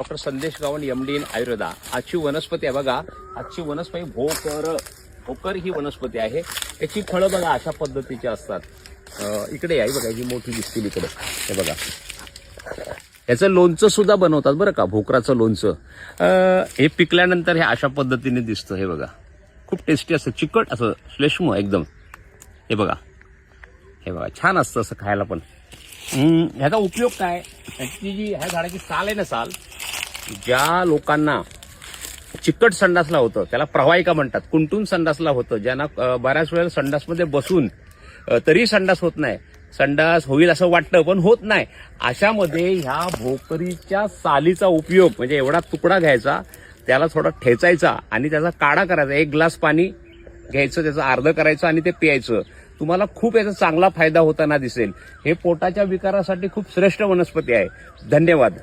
Doctor संदेश Gawan MD in Ayurveda. आजची वनस्पती आहे बघा, आजची वनस्पती भोकर ही वनस्पती आहे. याची फळं बघा अशा पद्धतीची असतात. इकडे आहे बघा, ही मोठी दिसतील इकडे, हे बघा. याचं लोणचं सुद्धा बनवतात बरं का, भोकराचं लोणचं. हे पिकल्यानंतर हे अशा पद्धतीने दिसतं. हे बघा, खूप टेस्टी असतं, चिकट असं श्लेष्म एकदम. हे बघा, हे बघा, छान असतं असं खायला पण. ह्याचा उपयोग काय, त्याची जी ह्या झाडाची साल आहे ना, साल ज्या लोकांना चिकट संडासला होतं त्याला प्रवाहिका म्हणतात. कुंटून संडासला होतं, ज्यांना बऱ्याच वेळेला संडासमध्ये बसून तरी संडास होत नाही, संडास होईल असं वाटतं पण होत नाही, अशामध्ये ह्या भोकरीच्या सालीचा उपयोग म्हणजे एवढा तुकडा घ्यायचा, त्याला थोडा ठेचायचा आणि त्याचा काढा करायचा. 1 ग्लास पाणी घ्यायचं, त्याचं अर्ध करायचं आणि ते प्यायचं. तुम्हाला खूप याचा चांगला फायदा होताना दिसेल. हे पोटाच्या विकारासाठी खूप श्रेष्ठ वनस्पती आहे. धन्यवाद.